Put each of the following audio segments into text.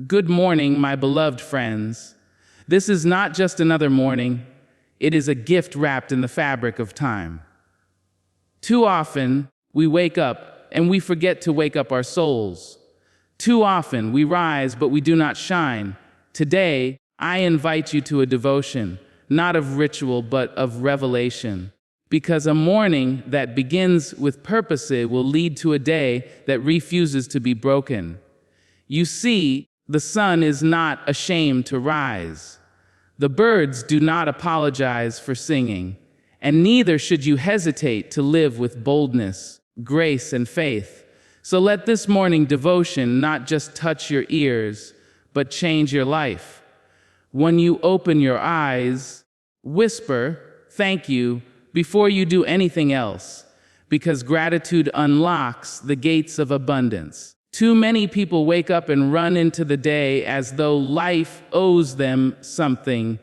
Good morning, my beloved friends. This is not just another morning, it is a gift wrapped in the fabric of time. Too often, we wake up and we forget to wake up our souls. Too often, we rise but we do not shine. Today, I invite you to a devotion, not of ritual but of revelation. Because a morning that begins with purpose will lead to a day that refuses to be broken. You see, the sun is not ashamed to rise. The birds do not apologize for singing, and neither should you hesitate to live with boldness, grace, and faith. So let this morning devotion not just touch your ears, but change your life. When you open your eyes, whisper, "Thank you," before you do anything else, because gratitude unlocks the gates of abundance. Too many people wake up and run into the day as though life owes them something,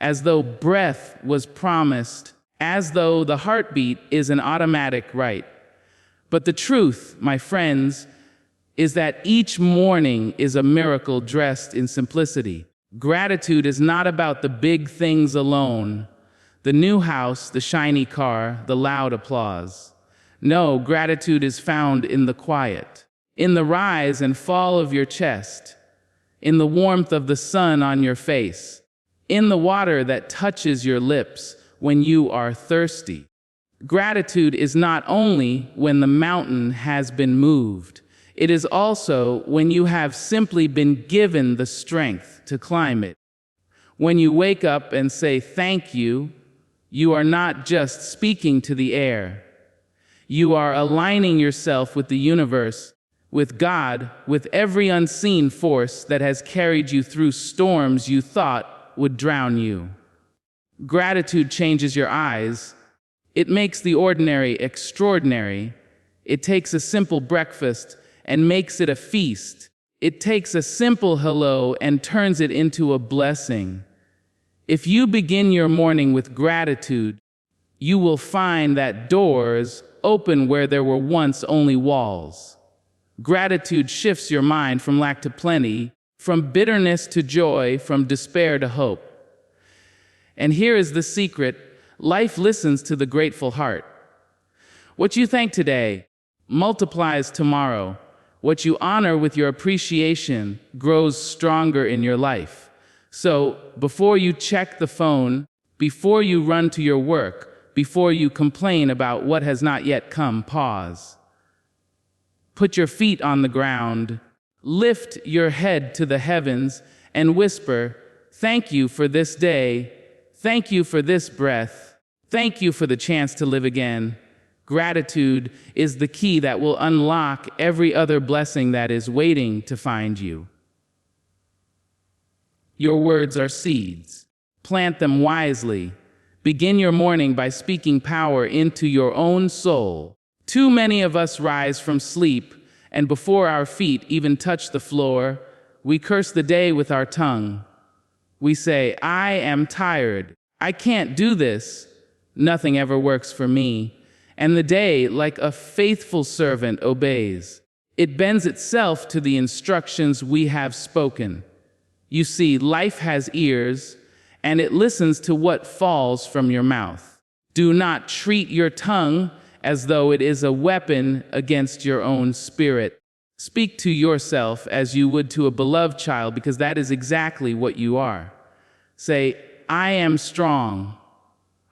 as though breath was promised, as though the heartbeat is an automatic right. But the truth, my friends, is that each morning is a miracle dressed in simplicity. Gratitude is not about the big things alone, the new house, the shiny car, the loud applause. No, gratitude is found in the quiet, in the rise and fall of your chest, in the warmth of the sun on your face, in the water that touches your lips when you are thirsty. Gratitude is not only when the mountain has been moved, it is also when you have simply been given the strength to climb it. When you wake up and say thank you, you are not just speaking to the air. You are aligning yourself with the universe, with God, with every unseen force that has carried you through storms you thought would drown you. Gratitude changes your eyes. It makes the ordinary extraordinary. It takes a simple breakfast and makes it a feast. It takes a simple hello and turns it into a blessing. If you begin your morning with gratitude, you will find that doors open where there were once only walls. Gratitude shifts your mind from lack to plenty, from bitterness to joy, from despair to hope. And here is the secret: life listens to the grateful heart. What you thank today multiplies tomorrow. What you honor with your appreciation grows stronger in your life. So, before you check the phone, before you run to your work, before you complain about what has not yet come, pause. Put your feet on the ground, lift your head to the heavens, and whisper, "Thank you for this day. Thank you for this breath. Thank you for the chance to live again." Gratitude is the key that will unlock every other blessing that is waiting to find you. Your words are seeds. Plant them wisely. Begin your morning by speaking power into your own soul. Too many of us rise from sleep, and before our feet even touch the floor, we curse the day with our tongue. We say, "I am tired. I can't do this. Nothing ever works for me." And the day, like a faithful servant, obeys. It bends itself to the instructions we have spoken. You see, life has ears, and it listens to what falls from your mouth. Do not treat your tongue as though it is a weapon against your own spirit. Speak to yourself as you would to a beloved child, because that is exactly what you are. Say, "I am strong.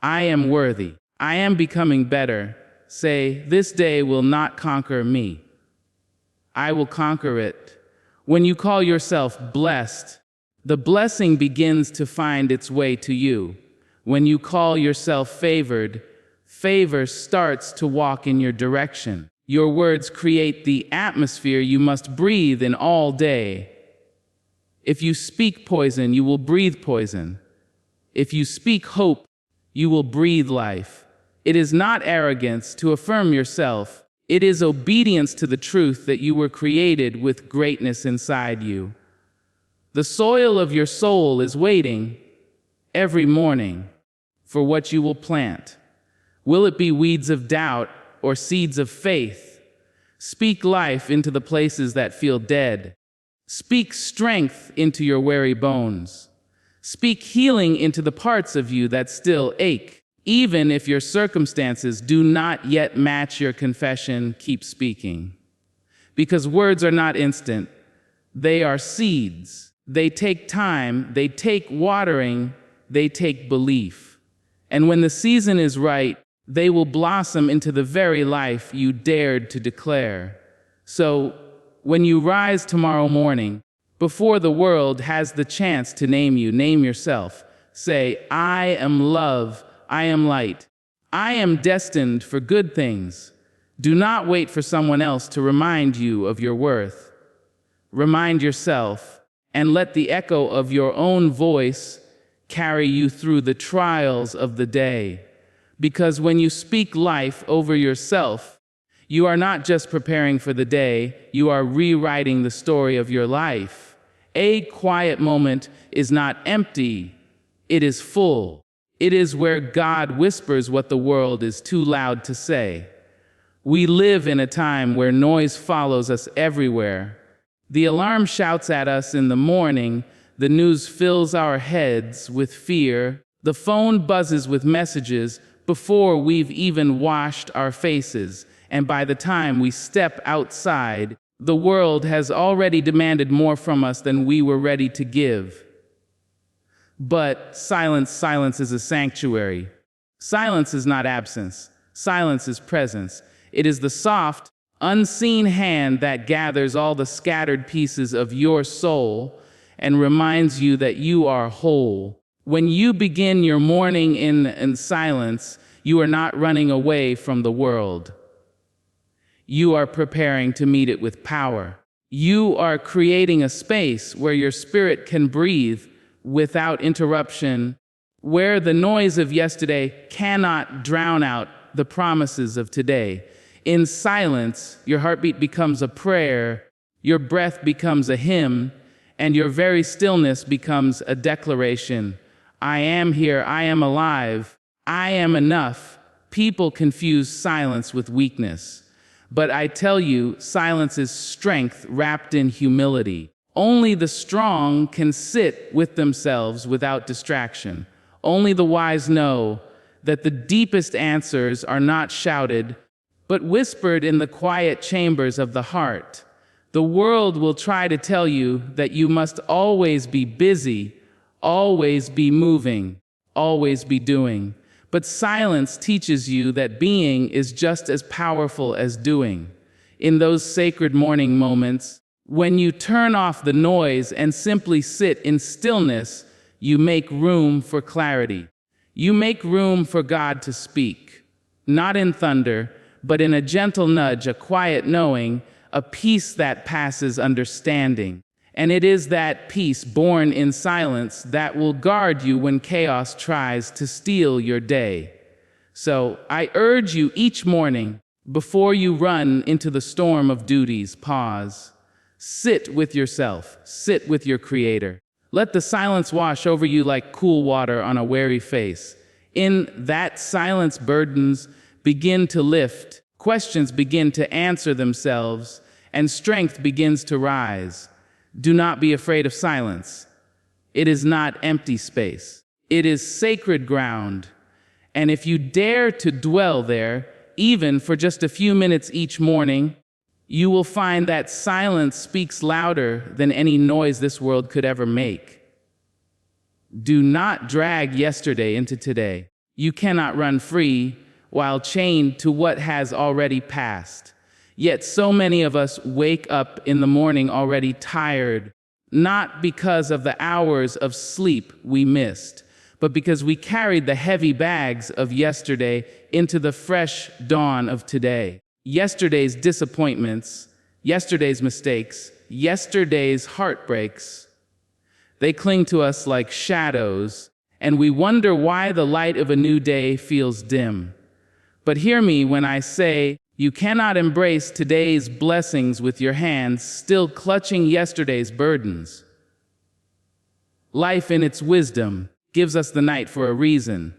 I am worthy. I am becoming better." Say, "This day will not conquer me. I will conquer it." When you call yourself blessed, the blessing begins to find its way to you. When you call yourself favored, favor starts to walk in your direction. Your words create the atmosphere you must breathe in all day. If you speak poison, you will breathe poison. If you speak hope, you will breathe life. It is not arrogance to affirm yourself. It is obedience to the truth that you were created with greatness inside you. The soil of your soul is waiting every morning for what you will plant. Will it be weeds of doubt or seeds of faith? Speak life into the places that feel dead. Speak strength into your weary bones. Speak healing into the parts of you that still ache. Even if your circumstances do not yet match your confession, keep speaking. Because words are not instant. They are seeds. They take time, they take watering, they take belief. And when the season is right, they will blossom into the very life you dared to declare. So, when you rise tomorrow morning, before the world has the chance to name you, name yourself. Say, I am love, I am light. I am destined for good things. Do not wait for someone else to remind you of your worth. Remind yourself, and let the echo of your own voice carry you through the trials of the day. Because when you speak life over yourself, you are not just preparing for the day, you are rewriting the story of your life. A quiet moment is not empty, it is full. It is where God whispers what the world is too loud to say. We live in a time where noise follows us everywhere. The alarm shouts at us in the morning, the news fills our heads with fear, the phone buzzes with messages before we've even washed our faces. And by the time we step outside, the world has already demanded more from us than we were ready to give. But silence is a sanctuary. Silence is not absence. Silence is presence. It is the soft, unseen hand that gathers all the scattered pieces of your soul and reminds you that you are whole. When you begin your morning in silence, you are not running away from the world. You are preparing to meet it with power. You are creating a space where your spirit can breathe without interruption, where the noise of yesterday cannot drown out the promises of today. In silence, your heartbeat becomes a prayer, your breath becomes a hymn, and your very stillness becomes a declaration. I am here, I am alive, I am enough. People confuse silence with weakness. But I tell you, silence is strength wrapped in humility. Only the strong can sit with themselves without distraction. Only the wise know that the deepest answers are not shouted, but whispered in the quiet chambers of the heart. The world will try to tell you that you must always be busy, always be moving, always be doing. But silence teaches you that being is just as powerful as doing. In those sacred morning moments, when you turn off the noise and simply sit in stillness, you make room for clarity. You make room for God to speak, not in thunder, but in a gentle nudge, a quiet knowing, a peace that passes understanding. And it is that peace born in silence that will guard you when chaos tries to steal your day. So I urge you each morning, before you run into the storm of duties, pause. Sit with yourself. Sit with your Creator. Let the silence wash over you like cool water on a weary face. In that silence, burdens begin to lift, questions begin to answer themselves, and strength begins to rise. Do not be afraid of silence. It is not empty space. It is sacred ground. And if you dare to dwell there, even for just a few minutes each morning, you will find that silence speaks louder than any noise this world could ever make. Do not drag yesterday into today. You cannot run free while chained to what has already passed. Yet so many of us wake up in the morning already tired, not because of the hours of sleep we missed, but because we carried the heavy bags of yesterday into the fresh dawn of today. Yesterday's disappointments, yesterday's mistakes, yesterday's heartbreaks, they cling to us like shadows, and we wonder why the light of a new day feels dim. But hear me when I say, you cannot embrace today's blessings with your hands still clutching yesterday's burdens. Life in its wisdom gives us the night for a reason.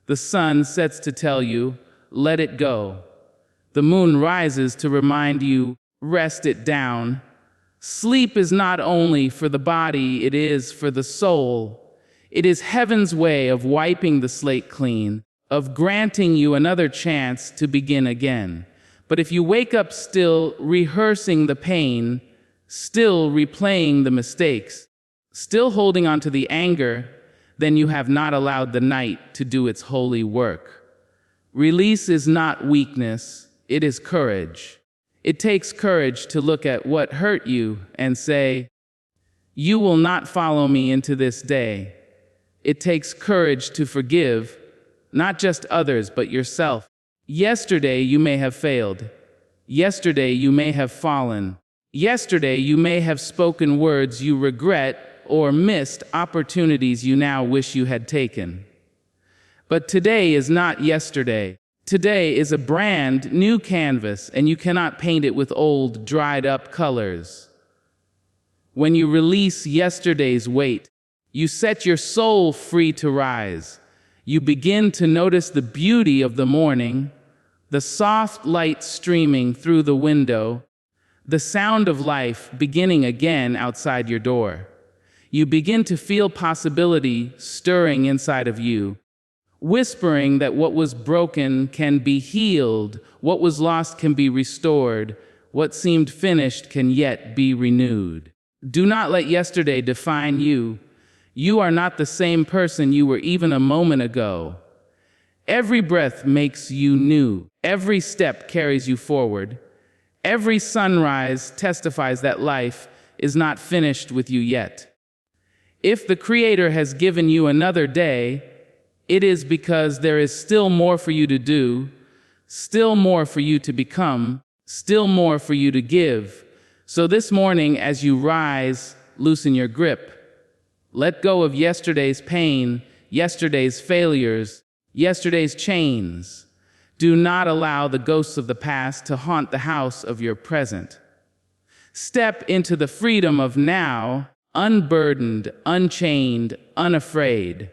The sun sets to tell you, let it go. The moon rises to remind you, rest it down. Sleep is not only for the body, it is for the soul. It is heaven's way of wiping the slate clean, of granting you another chance to begin again. But if you wake up still rehearsing the pain, still replaying the mistakes, still holding on to the anger, then you have not allowed the night to do its holy work. Release is not weakness, it is courage. It takes courage to look at what hurt you and say, "You will not follow me into this day." It takes courage to forgive, not just others, but yourself. Yesterday you may have failed. Yesterday you may have fallen. Yesterday you may have spoken words you regret or missed opportunities you now wish you had taken. But today is not yesterday. Today is a brand new canvas, and you cannot paint it with old, dried-up colors. When you release yesterday's weight, you set your soul free to rise. You begin to notice the beauty of the morning, the soft light streaming through the window, the sound of life beginning again outside your door. You begin to feel possibility stirring inside of you, whispering that what was broken can be healed, what was lost can be restored, what seemed finished can yet be renewed. Do not let yesterday define you. You are not the same person you were even a moment ago. Every breath makes you new. Every step carries you forward. Every sunrise testifies that life is not finished with you yet. If the Creator has given you another day, it is because there is still more for you to do, still more for you to become, still more for you to give. So this morning, as you rise, loosen your grip. Let go of yesterday's pain, yesterday's failures, yesterday's chains. Do not allow the ghosts of the past to haunt the house of your present. Step into the freedom of now, unburdened, unchained, unafraid.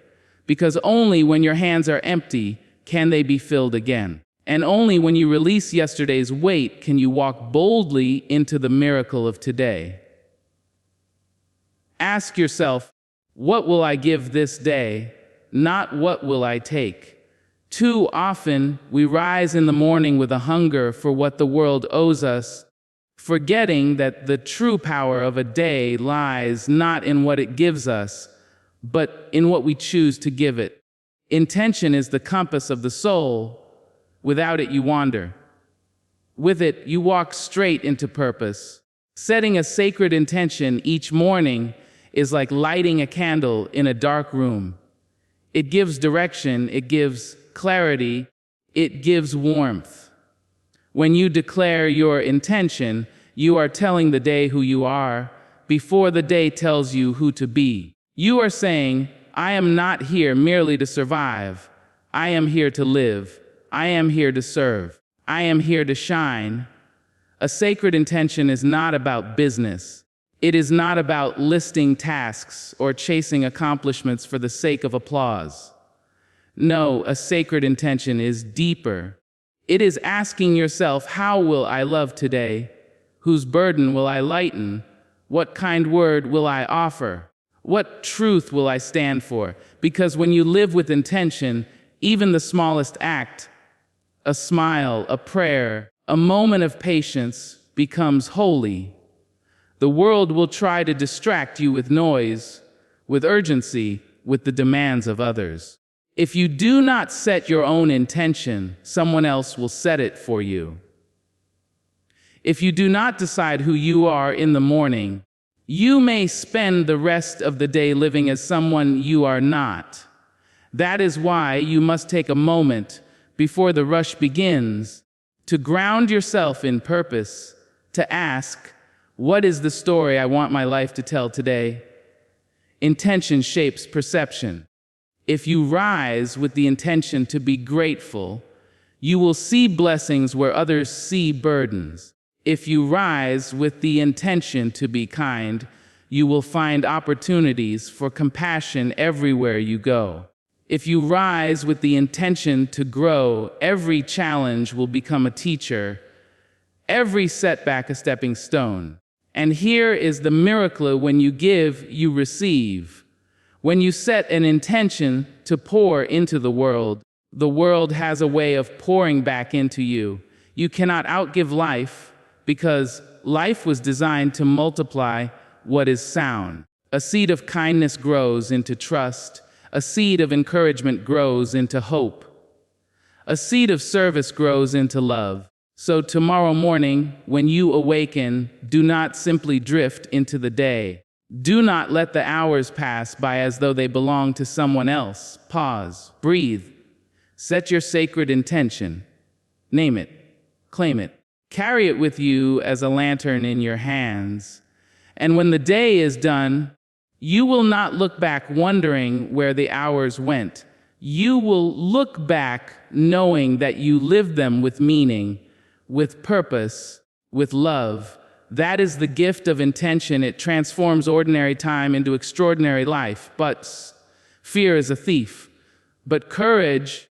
Because only when your hands are empty can they be filled again. And only when you release yesterday's weight can you walk boldly into the miracle of today. Ask yourself, what will I give this day? Not what will I take? Too often, we rise in the morning with a hunger for what the world owes us, forgetting that the true power of a day lies not in what it gives us, but in what we choose to give it. Intention is the compass of the soul. Without it, you wander. With it, you walk straight into purpose. Setting a sacred intention each morning is like lighting a candle in a dark room. It gives direction, it gives clarity, it gives warmth. When you declare your intention, you are telling the day who you are before the day tells you who to be. You are saying, I am not here merely to survive. I am here to live. I am here to serve. I am here to shine. A sacred intention is not about business. It is not about listing tasks or chasing accomplishments for the sake of applause. No, a sacred intention is deeper. It is asking yourself, how will I love today? Whose burden will I lighten? What kind word will I offer? What truth will I stand for? Because when you live with intention, even the smallest act, a smile, a prayer, a moment of patience becomes holy. The world will try to distract you with noise, with urgency, with the demands of others. If you do not set your own intention, someone else will set it for you. If you do not decide who you are in the morning, you may spend the rest of the day living as someone you are not. That is why you must take a moment before the rush begins to ground yourself in purpose, to ask, what is the story I want my life to tell today? Intention shapes perception. If you rise with the intention to be grateful, you will see blessings where others see burdens. If you rise with the intention to be kind, you will find opportunities for compassion everywhere you go. If you rise with the intention to grow, every challenge will become a teacher, every setback a stepping stone. And here is the miracle: when you give, you receive. When you set an intention to pour into the world has a way of pouring back into you. You cannot outgive life, because life was designed to multiply what is sound. A seed of kindness grows into trust. A seed of encouragement grows into hope. A seed of service grows into love. So tomorrow morning, when you awaken, do not simply drift into the day. Do not let the hours pass by as though they belong to someone else. Pause, breathe, set your sacred intention. Name it, claim it. Carry it with you as a lantern in your hands. And when the day is done, you will not look back wondering where the hours went. You will look back knowing that you lived them with meaning, with purpose, with love. That is the gift of intention. It transforms ordinary time into extraordinary life. But fear is a thief. But courage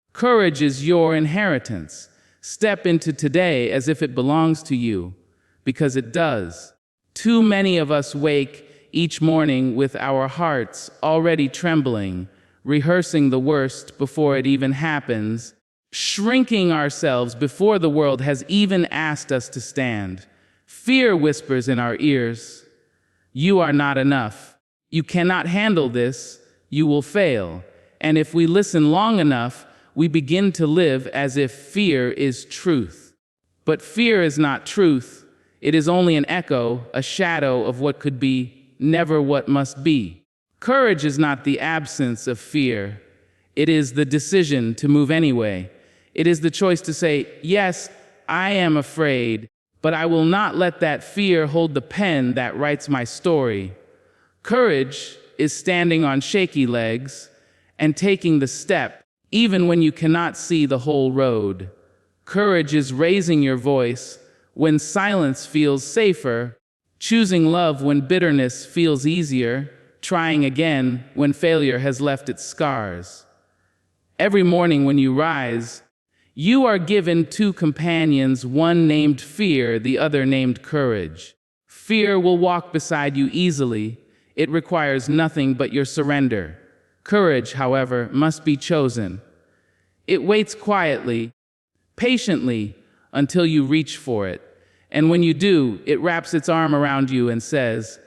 is your inheritance. Step into today as if it belongs to you, because it does. Too many of us wake each morning with our hearts already trembling, rehearsing the worst before it even happens, shrinking ourselves before the world has even asked us to stand. Fear whispers in our ears, "You are not enough. You cannot handle this. You will fail." And if we listen long enough, we begin to live as if fear is truth. But fear is not truth. It is only an echo, a shadow of what could be, never what must be. Courage is not the absence of fear. It is the decision to move anyway. It is the choice to say, "Yes, I am afraid, but I will not let that fear hold the pen that writes my story." Courage is standing on shaky legs and taking the step, even when you cannot see the whole road. Courage is raising your voice when silence feels safer, choosing love when bitterness feels easier, trying again when failure has left its scars. Every morning when you rise, you are given two companions, one named fear, the other named courage. Fear will walk beside you easily. It requires nothing but your surrender. Courage, however, must be chosen. It waits quietly, patiently, until you reach for it. And when you do, it wraps its arm around you and says,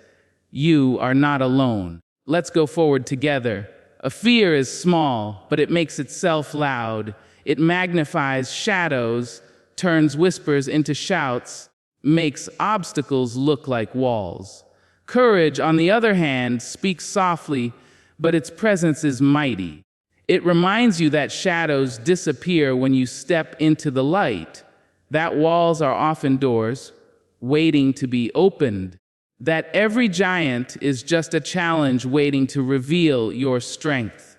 "You are not alone. Let's go forward together." A fear is small, but it makes itself loud. It magnifies shadows, turns whispers into shouts, makes obstacles look like walls. Courage, on the other hand, speaks softly, but its presence is mighty. It reminds you that shadows disappear when you step into the light, that walls are often doors, waiting to be opened, that every giant is just a challenge waiting to reveal your strength.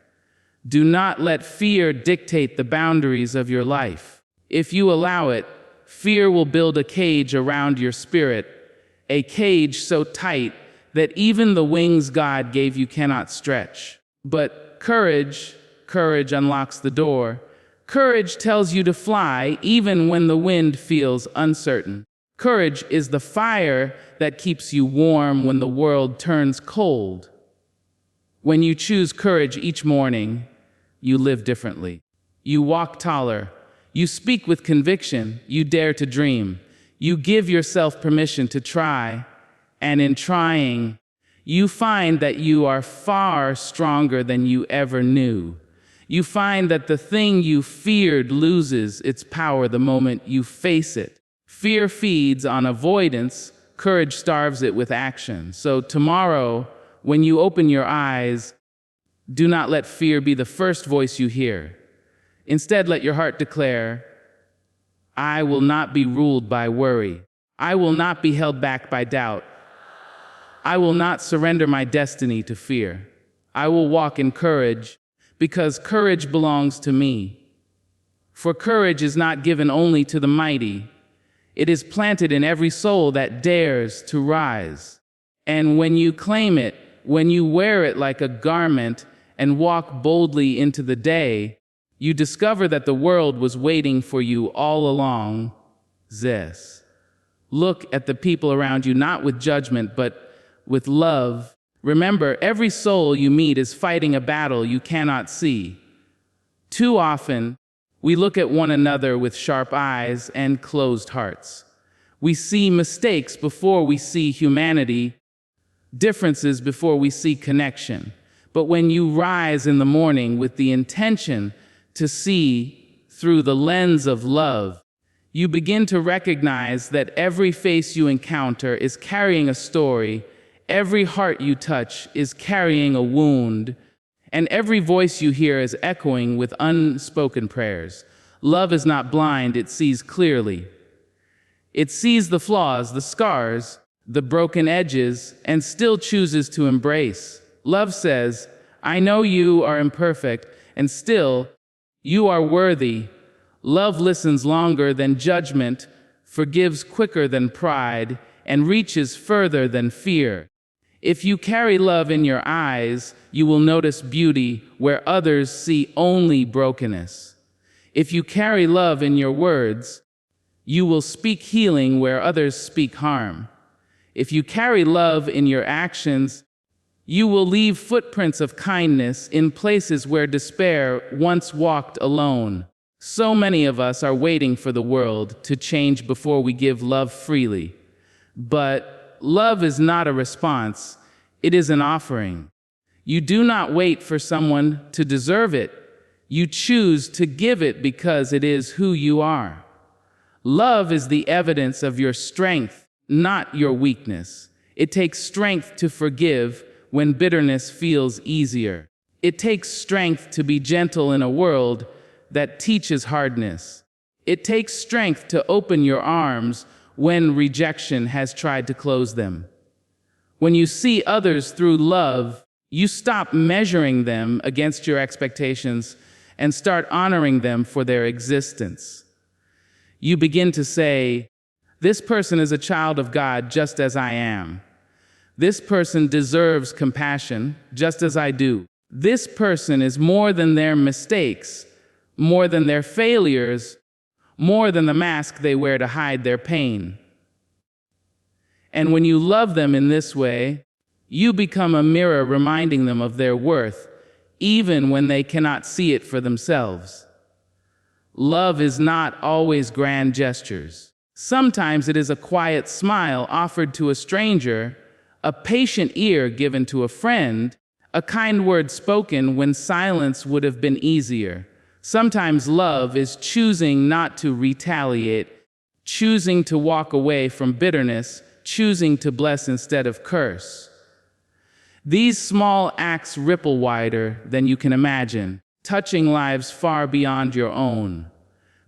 Do not let fear dictate the boundaries of your life. If you allow it, fear will build a cage around your spirit, a cage so tight that even the wings God gave you cannot stretch. But courage unlocks the door. Courage tells you to fly even when the wind feels uncertain. Courage is the fire that keeps you warm when the world turns cold. When you choose courage each morning, you live differently. You walk taller. You speak with conviction. You dare to dream. You give yourself permission to try. And in trying, you find that you are far stronger than you ever knew. You find that the thing you feared loses its power the moment you face it. Fear feeds on avoidance. Courage starves it with action. So tomorrow, when you open your eyes, do not let fear be the first voice you hear. Instead, let your heart declare, "I will not be ruled by worry. I will not be held back by doubt. I will not surrender my destiny to fear. I will walk in courage, because courage belongs to me." For courage is not given only to the mighty. It is planted in every soul that dares to rise. And when you claim it, when you wear it like a garment and walk boldly into the day, you discover that the world was waiting for you all along. Zes. Look at the people around you not with judgment, but with love. Remember, every soul you meet is fighting a battle you cannot see. Too often, we look at one another with sharp eyes and closed hearts. We see mistakes before we see humanity, differences before we see connection. But when you rise in the morning with the intention to see through the lens of love, you begin to recognize that every face you encounter is carrying a story, every heart you touch is carrying a wound, and every voice you hear is echoing with unspoken prayers. Love is not blind, it sees clearly. It sees the flaws, the scars, the broken edges, and still chooses to embrace. Love says, I know you are imperfect, and still, you are worthy. Love listens longer than judgment, forgives quicker than pride, and reaches further than fear. If you carry love in your eyes, you will notice beauty where others see only brokenness. If you carry love in your words, you will speak healing where others speak harm. If you carry love in your actions, you will leave footprints of kindness in places where despair once walked alone. So many of us are waiting for the world to change before we give love freely. But love is not a response, it is an offering. You do not wait for someone to deserve it. You choose to give it because it is who you are. Love is the evidence of your strength, not your weakness. It takes strength to forgive when bitterness feels easier. It takes strength to be gentle in a world that teaches hardness. It takes strength to open your arms when rejection has tried to close them. When you see others through love, you stop measuring them against your expectations and start honoring them for their existence. You begin to say, this person is a child of God just as I am. This person deserves compassion just as I do. This person is more than their mistakes, more than their failures, more than the mask they wear to hide their pain. And when you love them in this way, you become a mirror reminding them of their worth, even when they cannot see it for themselves. Love is not always grand gestures. Sometimes it is a quiet smile offered to a stranger, a patient ear given to a friend, a kind word spoken when silence would have been easier. Sometimes love is choosing not to retaliate, choosing to walk away from bitterness, choosing to bless instead of curse. These small acts ripple wider than you can imagine, touching lives far beyond your own.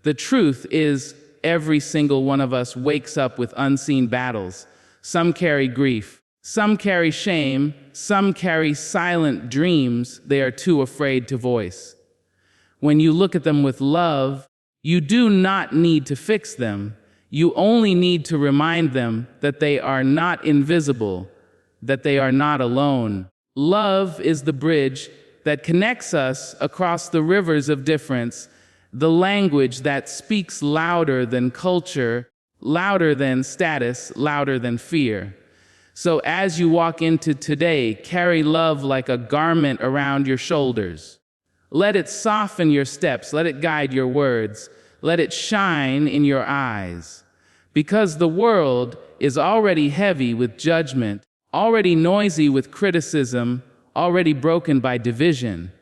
The truth is, every single one of us wakes up with unseen battles. Some carry grief, some carry shame, some carry silent dreams they are too afraid to voice. When you look at them with love, you do not need to fix them. You only need to remind them that they are not invisible, that they are not alone. Love is the bridge that connects us across the rivers of difference, the language that speaks louder than culture, louder than status, louder than fear. So as you walk into today, carry love like a garment around your shoulders. Let it soften your steps, let it guide your words, let it shine in your eyes. Because the world is already heavy with judgment, already noisy with criticism, already broken by division.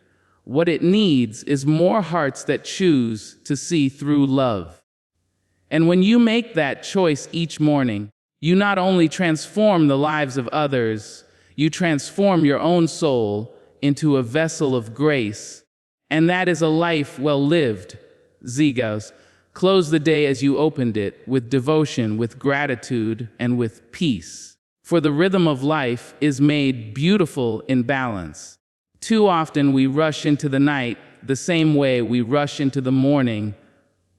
What it needs is more hearts that choose to see through love. And when you make that choice each morning, you not only transform the lives of others, you transform your own soul into a vessel of grace. And that is a life well lived. Zigos. Close the day as you opened it, with devotion, with gratitude, and with peace. For the rhythm of life is made beautiful in balance. Too often we rush into the night the same way we rush into the morning,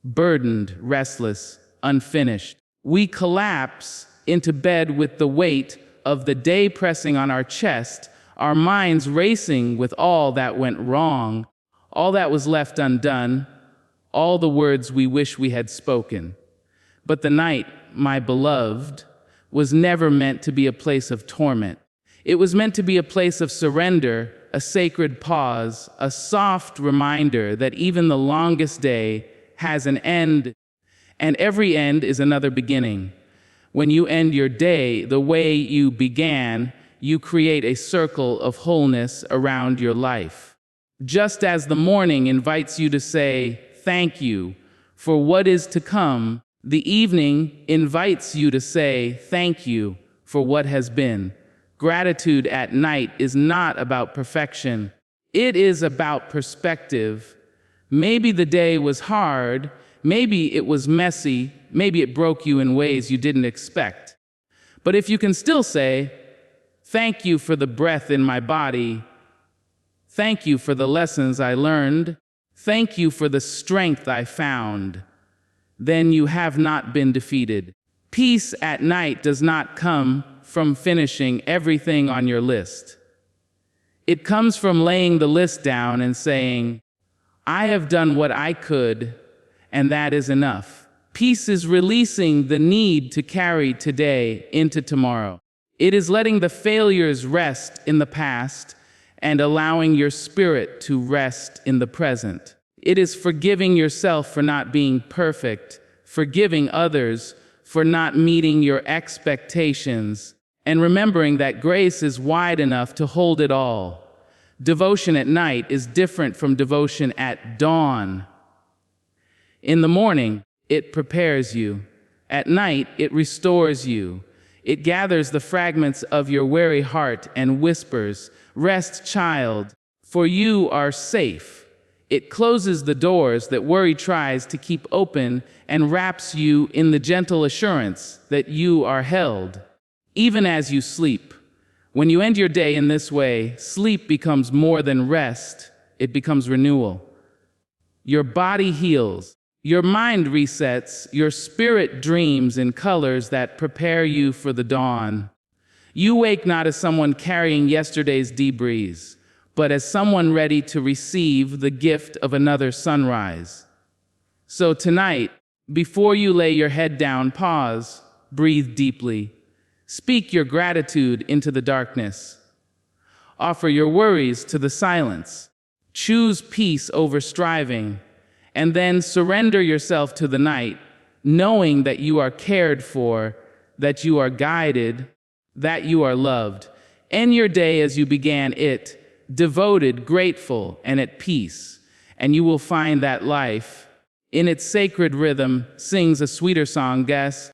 burdened, restless, unfinished. We collapse into bed with the weight of the day pressing on our chest, our minds racing with all that went wrong, all that was left undone, all the words we wish we had spoken. But the night my beloved, was never meant to be a place of torment. It was meant to be a place of surrender, a sacred pause, a soft reminder that even the longest day has an end, and every end is another beginning. When you end your day the way you began, you create a circle of wholeness around your life. Just as the morning invites you to say thank you for what is to come, the evening invites you to say thank you for what has been. Gratitude at night is not about perfection. It is about perspective. Maybe the day was hard, maybe it was messy, maybe it broke you in ways you didn't expect. But if you can still say, thank you for the breath in my body, thank you for the lessons I learned, thank you for the strength I found, then you have not been defeated. Peace at night does not come from finishing everything on your list. It comes from laying the list down and saying, I have done what I could, and that is enough. Peace is releasing the need to carry today into tomorrow. It is letting the failures rest in the past and allowing your spirit to rest in the present. It is forgiving yourself for not being perfect, forgiving others for not meeting your expectations, and remembering that grace is wide enough to hold it all. Devotion at night is different from devotion at dawn. In the morning, it prepares you. At night, it restores you. It gathers the fragments of your weary heart and whispers, rest, child, for you are safe. It closes the doors that worry tries to keep open and wraps you in the gentle assurance that you are held. Even as you sleep, when you end your day in this way, sleep becomes more than rest, it becomes renewal. Your body heals, your mind resets, your spirit dreams in colors that prepare you for the dawn. You wake not as someone carrying yesterday's debris, but as someone ready to receive the gift of another sunrise. So tonight, before you lay your head down, pause, breathe deeply. Speak your gratitude into the darkness. Offer your worries to the silence. Choose peace over striving, and then surrender yourself to the night, knowing that you are cared for, that you are guided, that you are loved. End your day as you began it, devoted, grateful, and at peace, and you will find that life, in its sacred rhythm, sings a sweeter song. Guess